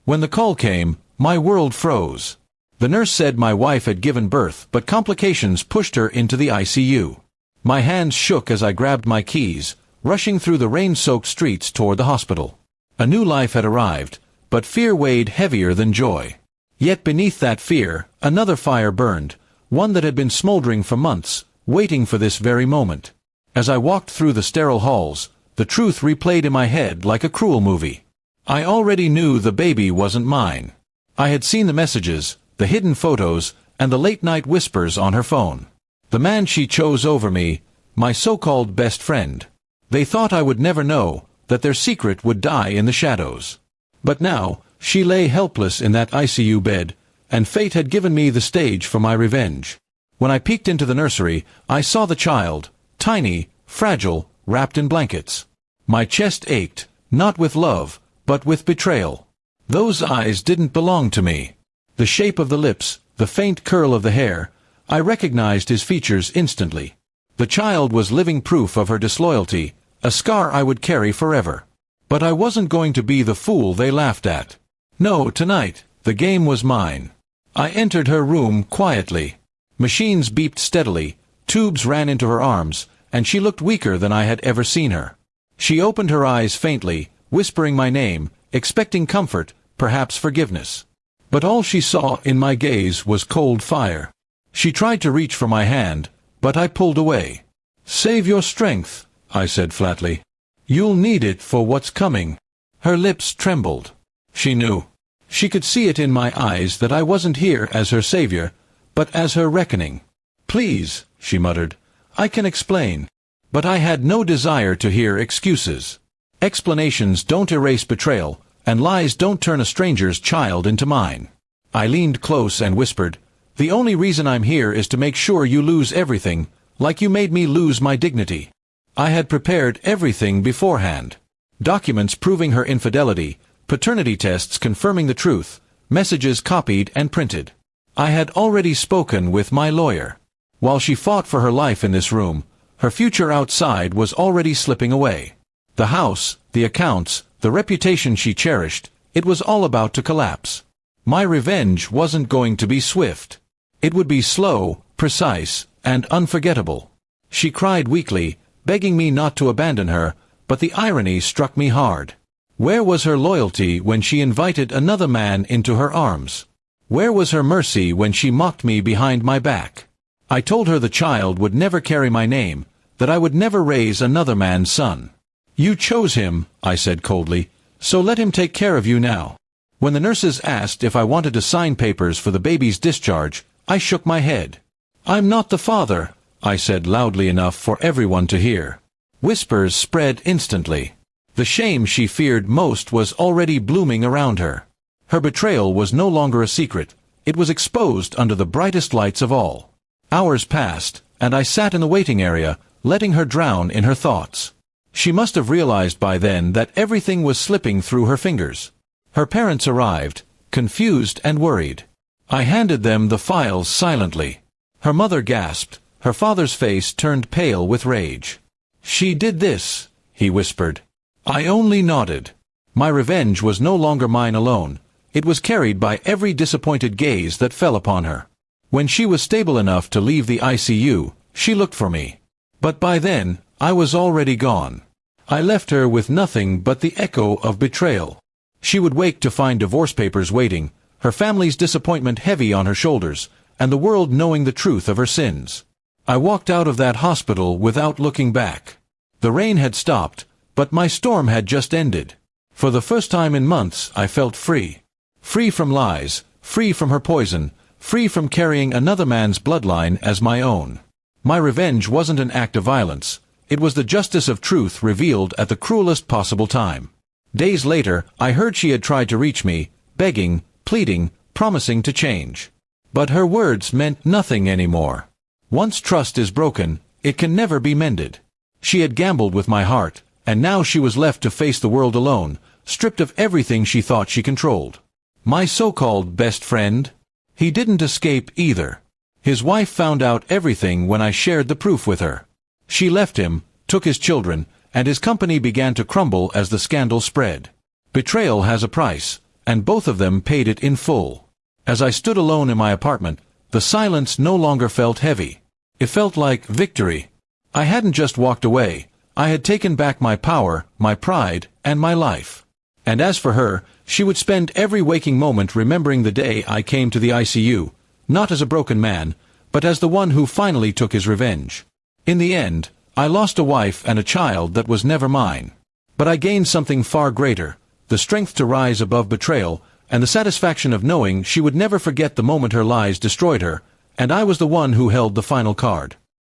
When the call came, my world froze. The nurse said my wife had given birth, but complications pushed her into the ICU. My hands shook as I grabbed my keys, rushing through the rain-soaked streets toward the hospital. A new life had arrived, but fear weighed heavier than joy. Yet beneath that fear, another fire burned, one that had been smoldering for months, waiting for this very moment. As I walked through the sterile halls, the truth replayed in my head like a cruel movie. I already knew the baby wasn't mine. I had seen the messages, the hidden photos, and the late-night whispers on her phone. The man she chose over me, my so-called best friend. They thought I would never know, that their secret would die in the shadows. But now, she lay helpless in that ICU bed, and fate had given me the stage for my revenge. When I peeked into the nursery, I saw the child, tiny, fragile, wrapped in blankets. My chest ached, not with love, but with betrayal. Those eyes didn't belong to me. The shape of the lips, the faint curl of the hair, I recognized his features instantly. The child was living proof of her disloyalty, a scar I would carry forever. But I wasn't going to be the fool they laughed at. No, tonight, the game was mine. I entered her room quietly. Machines beeped steadily, tubes ran into her arms, and she looked weaker than I had ever seen her. She opened her eyes faintly, whispering my name, expecting comfort, perhaps forgiveness. But all she saw in my gaze was cold fire. She tried to reach for my hand, but I pulled away. "Save your strength," I said flatly. "You'll need it for what's coming." Her lips trembled. She knew. She could see it in my eyes that I wasn't here as her savior, but as her reckoning. "Please," she muttered, "I can explain." But I had no desire to hear excuses. Explanations don't erase betrayal, and lies don't turn a stranger's child into mine. I leaned close and whispered, "The only reason I'm here is to make sure you lose everything, like you made me lose my dignity." I had prepared everything beforehand. Documents proving her infidelity, paternity tests confirming the truth, messages copied and printed. I had already spoken with my lawyer. While she fought for her life in this room, her future outside was already slipping away. The house, the accounts, the reputation she cherished, it was all about to collapse. My revenge wasn't going to be swift. It would be slow, precise, and unforgettable. She cried weakly, begging me not to abandon her, but the irony struck me hard. Where was her loyalty when she invited another man into her arms? Where was her mercy when she mocked me behind my back? I told her the child would never carry my name, that I would never raise another man's son. "You chose him," I said coldly, "so let him take care of you now." When the nurses asked if I wanted to sign papers for the baby's discharge, I shook my head. "I'm not the father," I said loudly enough for everyone to hear. Whispers spread instantly. The shame she feared most was already blooming around her. Her betrayal was no longer a secret. It was exposed under the brightest lights of all. Hours passed, and I sat in the waiting area, letting her drown in her thoughts. She must have realized by then that everything was slipping through her fingers. Her parents arrived, confused and worried. I handed them the files silently. Her mother gasped. Her father's face turned pale with rage. "She did this," he whispered. I only nodded. My revenge was no longer mine alone. It was carried by every disappointed gaze that fell upon her. When she was stable enough to leave the ICU, she looked for me. But by then, I was already gone. I left her with nothing but the echo of betrayal. She would wake to find divorce papers waiting, her family's disappointment heavy on her shoulders, and the world knowing the truth of her sins. I walked out of that hospital without looking back. The rain had stopped, but my storm had just ended. For the first time in months, I felt free. Free from lies, free from her poison, free from carrying another man's bloodline as my own. My revenge wasn't an act of violence. It was the justice of truth revealed at the cruelest possible time. Days later, I heard she had tried to reach me, begging, pleading, promising to change. But her words meant nothing anymore. Once trust is broken, it can never be mended. She had gambled with my heart, and now she was left to face the world alone, stripped of everything she thought she controlled. My so-called best friend? He didn't escape either. His wife found out everything when I shared the proof with her. She left him, took his children, and his company began to crumble as the scandal spread. Betrayal has a price, and both of them paid it in full. As I stood alone in my apartment, the silence no longer felt heavy. It felt like victory. I hadn't just walked away. I had taken back my power, my pride, and my life. And as for her, she would spend every waking moment remembering the day I came to the ICU, not as a broken man, but as the one who finally took his revenge. In the end, I lost a wife and a child that was never mine. But I gained something far greater, the strength to rise above betrayal, and the satisfaction of knowing she would never forget the moment her lies destroyed her, and I was the one who held the final card.